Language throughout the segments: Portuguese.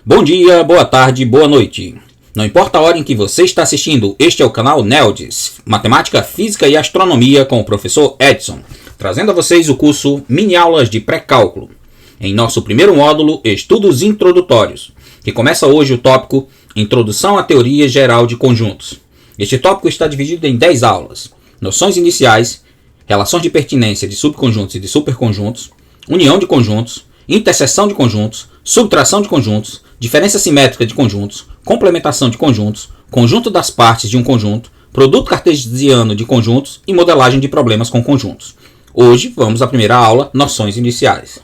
Bom dia, boa tarde, boa noite. Não importa a hora em que você está assistindo, este é o canal Nelds, Matemática, Física e Astronomia com o professor Edson, trazendo a vocês o curso Mini Aulas de Pré-Cálculo. Em nosso primeiro módulo, Estudos Introdutórios, que começa hoje o tópico Introdução à Teoria Geral de Conjuntos. Este tópico está dividido em 10 aulas: Noções Iniciais, Relações de Pertinência de Subconjuntos e de Superconjuntos, União de Conjuntos, Interseção de Conjuntos, Subtração de Conjuntos, Diferença Simétrica de Conjuntos, Complementação de Conjuntos, Conjunto das Partes de um Conjunto, Produto Cartesiano de Conjuntos e Modelagem de Problemas com Conjuntos. Hoje vamos à primeira aula, Noções Iniciais.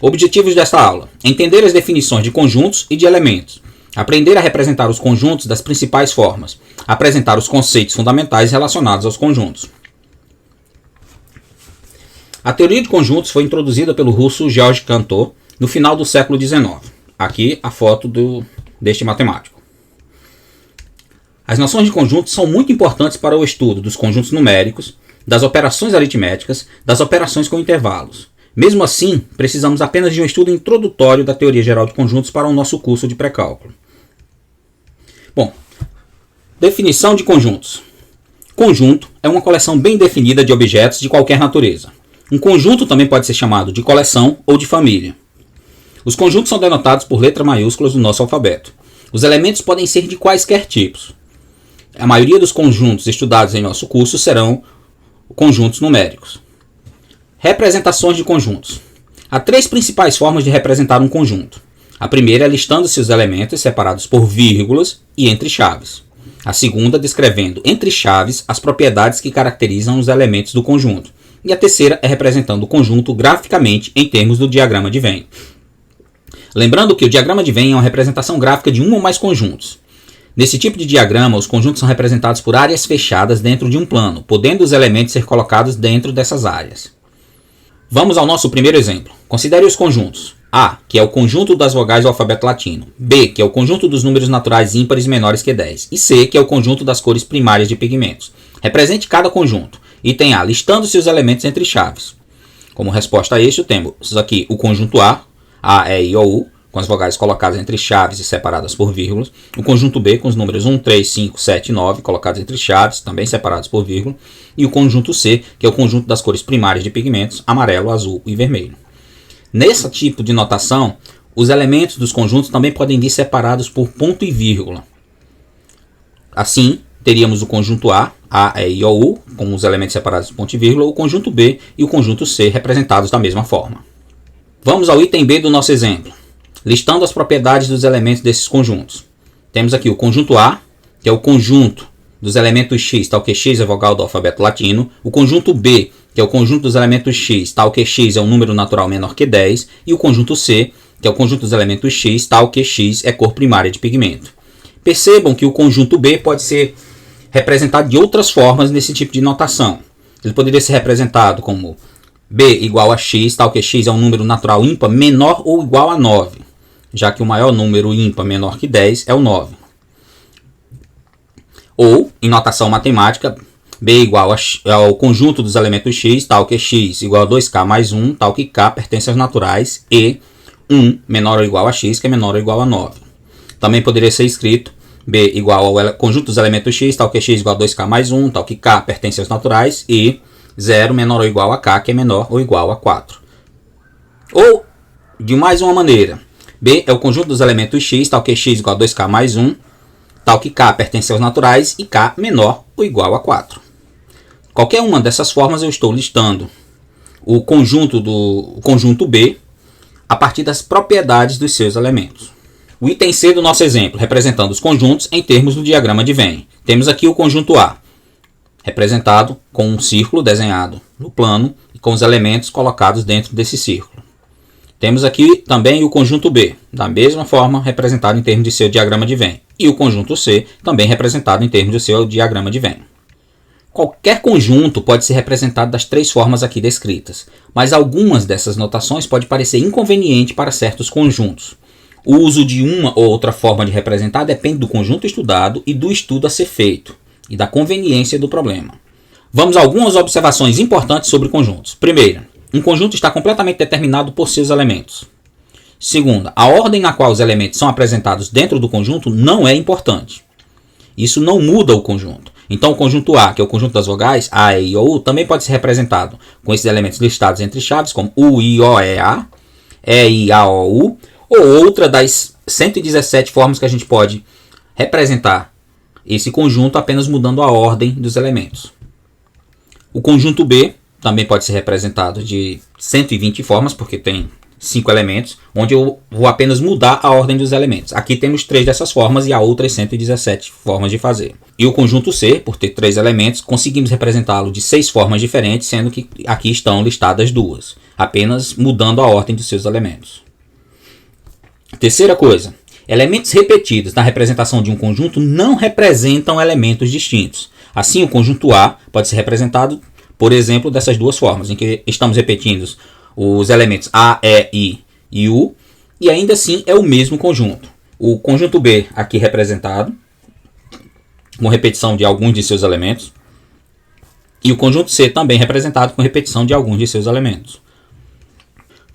Objetivos desta aula: entender as definições de conjuntos e de elementos, aprender a representar os conjuntos das principais formas, apresentar os conceitos fundamentais relacionados aos conjuntos. A teoria de conjuntos foi introduzida pelo russo Georg Cantor no final do século XIX. Aqui a foto deste matemático. As noções de conjuntos são muito importantes para o estudo dos conjuntos numéricos, das operações aritméticas, das operações com intervalos. Mesmo assim, precisamos apenas de um estudo introdutório da teoria geral de conjuntos para o nosso curso de pré-cálculo. Bom, definição de conjuntos. Conjunto é uma coleção bem definida de objetos de qualquer natureza. Um conjunto também pode ser chamado de coleção ou de família. Os conjuntos são denotados por letras maiúsculas do nosso alfabeto. Os elementos podem ser de quaisquer tipos. A maioria dos conjuntos estudados em nosso curso serão conjuntos numéricos. Representações de conjuntos. Há 3 principais formas de representar um conjunto. A primeira é listando seus elementos separados por vírgulas e entre chaves. A segunda descrevendo entre chaves as propriedades que caracterizam os elementos do conjunto. E a terceira é representando o conjunto graficamente em termos do diagrama de Venn. Lembrando que o diagrama de Venn é uma representação gráfica de um ou mais conjuntos. Nesse tipo de diagrama, os conjuntos são representados por áreas fechadas dentro de um plano, podendo os elementos ser colocados dentro dessas áreas. Vamos ao nosso primeiro exemplo. Considere os conjuntos. A, que é o conjunto das vogais do alfabeto latino. B, que é o conjunto dos números naturais ímpares menores que 10. E C, que é o conjunto das cores primárias de pigmentos. Represente cada conjunto. Item A, listando seus elementos entre chaves. Como resposta a este, temos aqui o conjunto A, E, I, O, U, com as vogais colocadas entre chaves e separadas por vírgulas. O conjunto B, com os números 1, 3, 5, 7 e 9, colocados entre chaves, também separados por vírgula. E o conjunto C, que é o conjunto das cores primárias de pigmentos, amarelo, azul e vermelho. Nesse tipo de notação, os elementos dos conjuntos também podem vir separados por ponto e vírgula. Assim, teríamos o conjunto A, E, I, O, U, com os elementos separados por ponto e vírgula, o conjunto B e o conjunto C representados da mesma forma. Vamos ao item B do nosso exemplo, listando as propriedades dos elementos desses conjuntos. Temos aqui o conjunto A, que é o conjunto dos elementos x, tal que x é a vogal do alfabeto latino, o conjunto B, que é o conjunto dos elementos x, tal que x é um número natural menor que 10, e o conjunto C, que é o conjunto dos elementos x, tal que x é cor primária de pigmento. Percebam que o conjunto B pode ser representado de outras formas nesse tipo de notação. Ele poderia ser representado como B igual a x, tal que x é um número natural ímpar menor ou igual a 9, já que o maior número ímpar menor que 10 é o 9. Ou, em notação matemática, B igual ao conjunto dos elementos x, tal que x igual a 2k mais 1, tal que k pertence aos naturais, e 1 menor ou igual a x, que é menor ou igual a 9. Também poderia ser escrito B igual ao conjunto dos elementos x, tal que x igual a 2k mais 1, tal que k pertence aos naturais, e 0 menor ou igual a k, que é menor ou igual a 4. Ou, de mais uma maneira, B é o conjunto dos elementos x, tal que x igual a 2k mais 1, tal que k pertence aos naturais, e k menor ou igual a 4. Qualquer uma dessas formas eu estou listando o conjunto B a partir das propriedades dos seus elementos. O item C do nosso exemplo, representando os conjuntos em termos do diagrama de Venn. Temos aqui o conjunto A, representado com um círculo desenhado no plano e com os elementos colocados dentro desse círculo. Temos aqui também o conjunto B, da mesma forma representado em termos de seu diagrama de Venn. E o conjunto C, também representado em termos de seu diagrama de Venn. Qualquer conjunto pode ser representado das 3 formas aqui descritas, mas algumas dessas notações podem parecer inconvenientes para certos conjuntos. O uso de uma ou outra forma de representar depende do conjunto estudado e do estudo a ser feito, e da conveniência do problema. Vamos a algumas observações importantes sobre conjuntos. Primeira, um conjunto está completamente determinado por seus elementos. Segunda, a ordem na qual os elementos são apresentados dentro do conjunto não é importante. Isso não muda o conjunto. Então o conjunto A, que é o conjunto das vogais, A, E, I, O, U, também pode ser representado com esses elementos listados entre chaves, como U, I, O, E, A, E, I, A, O, U, ou outra das 117 formas que a gente pode representar esse conjunto apenas mudando a ordem dos elementos. O conjunto B também pode ser representado de 120 formas, porque tem 5 elementos, onde eu vou apenas mudar a ordem dos elementos. Aqui temos 3 dessas formas e há outras 117 formas de fazer. E o conjunto C, por ter 3 elementos, conseguimos representá-lo de 6 formas diferentes, sendo que aqui estão listadas 2, apenas mudando a ordem dos seus elementos. Terceira coisa, elementos repetidos na representação de um conjunto não representam elementos distintos. Assim, o conjunto A pode ser representado, por exemplo, dessas duas formas, em que estamos repetindo os elementos A, E, I e U, e ainda assim é o mesmo conjunto. O conjunto B aqui representado, com repetição de alguns de seus elementos, e o conjunto C também representado com repetição de alguns de seus elementos.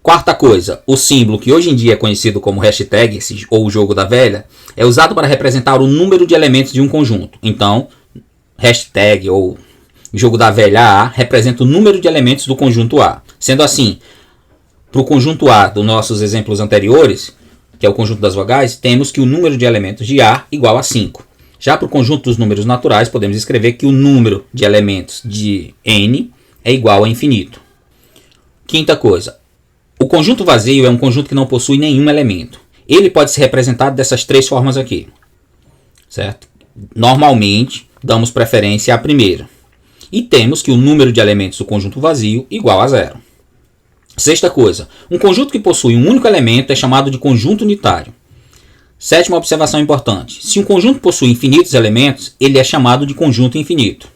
Quarta coisa, o símbolo que hoje em dia é conhecido como hashtag, ou o jogo da velha, é usado para representar o número de elementos de um conjunto. Então, hashtag ou jogo da velha A representa o número de elementos do conjunto A. Sendo assim, para o conjunto A dos nossos exemplos anteriores, que é o conjunto das vogais, temos que o número de elementos de A igual a 5. Já para o conjunto dos números naturais, podemos escrever que o número de elementos de N é igual a infinito. Quinta coisa, o conjunto vazio é um conjunto que não possui nenhum elemento. Ele pode ser representado dessas 3 formas aqui. Certo? Normalmente, damos preferência à primeira. E temos que o número de elementos do conjunto vazio igual a 0. Sexta coisa, um conjunto que possui um único elemento é chamado de conjunto unitário. Sétima observação importante, se um conjunto possui infinitos elementos, ele é chamado de conjunto infinito.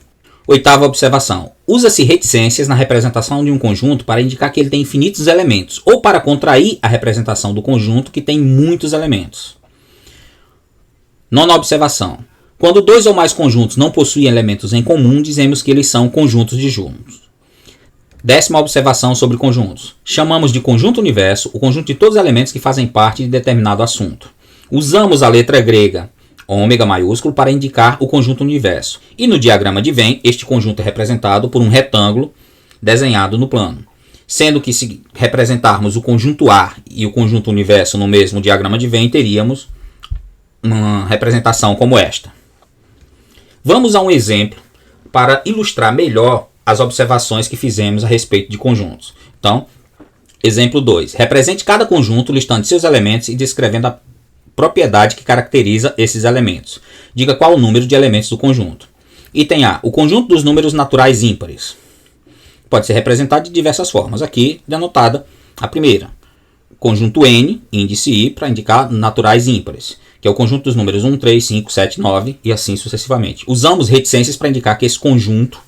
Oitava observação, usa-se reticências na representação de um conjunto para indicar que ele tem infinitos elementos, ou para contrair a representação do conjunto que tem muitos elementos. Nona observação, quando 2 ou mais conjuntos não possuem elementos em comum, dizemos que eles são conjuntos disjuntos. Décima observação sobre conjuntos. Chamamos de conjunto universo o conjunto de todos os elementos que fazem parte de determinado assunto. Usamos a letra grega ômega maiúsculo para indicar o conjunto universo. E no diagrama de Venn, este conjunto é representado por um retângulo desenhado no plano. Sendo que se representarmos o conjunto A e o conjunto universo no mesmo diagrama de Venn, teríamos uma representação como esta. Vamos a um exemplo para ilustrar melhor as observações que fizemos a respeito de conjuntos. Então, exemplo 2. Represente cada conjunto listando seus elementos e descrevendo a propriedade que caracteriza esses elementos. Diga qual o número de elementos do conjunto. Item A. O conjunto dos números naturais ímpares. Pode ser representado de diversas formas. Aqui, denotada a primeira. Conjunto N, índice I, para indicar naturais ímpares, que é o conjunto dos números 1, 3, 5, 7, 9 e assim sucessivamente. Usamos reticências para indicar que esse conjunto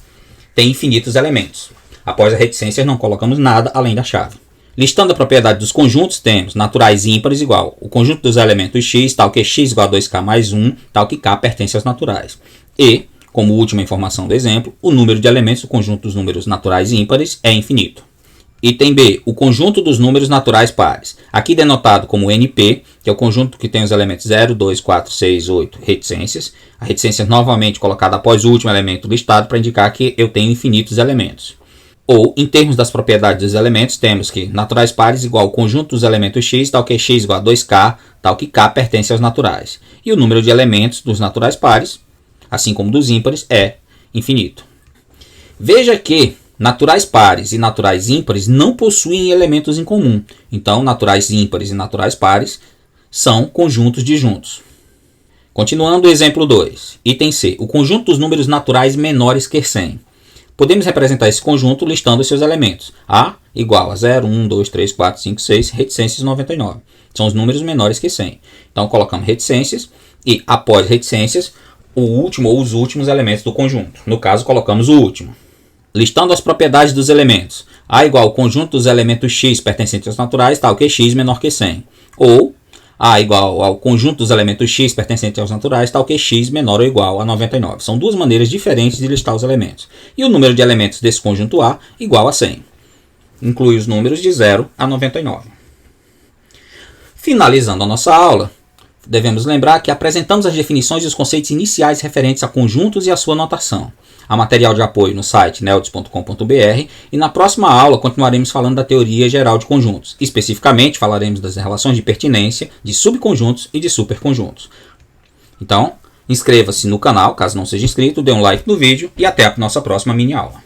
tem infinitos elementos. Após as reticências, não colocamos nada além da chave. Listando a propriedade dos conjuntos, temos naturais ímpares igual o conjunto dos elementos x, tal que x igual a 2k mais 1, tal que k pertence aos naturais. E, como última informação do exemplo, o número de elementos do conjunto dos números naturais ímpares é infinito. Item B, o conjunto dos números naturais pares. Aqui denotado como NP, que é o conjunto que tem os elementos 0, 2, 4, 6, 8 reticências. A reticência novamente colocada após o último elemento listado para indicar que eu tenho infinitos elementos. Ou, em termos das propriedades dos elementos, temos que naturais pares igual ao conjunto dos elementos x, tal que x igual a 2k, tal que k pertence aos naturais. E o número de elementos dos naturais pares, assim como dos ímpares, é infinito. Veja que naturais pares e naturais ímpares não possuem elementos em comum. Então, naturais ímpares e naturais pares são conjuntos disjuntos. Continuando o exemplo 2. Item C. O conjunto dos números naturais menores que 100. Podemos representar esse conjunto listando os seus elementos. A igual a 0, 1, 2, 3, 4, 5, 6, reticências 99. São os números menores que 100. Então, colocamos reticências e, após reticências, o último ou os últimos elementos do conjunto. No caso, colocamos o último. Listando as propriedades dos elementos. A igual ao conjunto dos elementos x pertencentes aos naturais, tal que x menor que 100. Ou A igual ao conjunto dos elementos x pertencentes aos naturais, tal que x menor ou igual a 99. São duas maneiras diferentes de listar os elementos. E o número de elementos desse conjunto A igual a 100. Inclui os números de 0 a 99. Finalizando a nossa aula, devemos lembrar que apresentamos as definições e os conceitos iniciais referentes a conjuntos e a sua notação. Há material de apoio no site neodes.com.br e na próxima aula continuaremos falando da teoria geral de conjuntos. Especificamente falaremos das relações de pertinência, de subconjuntos e de superconjuntos. Então, inscreva-se no canal caso não seja inscrito, dê um like no vídeo e até a nossa próxima mini aula.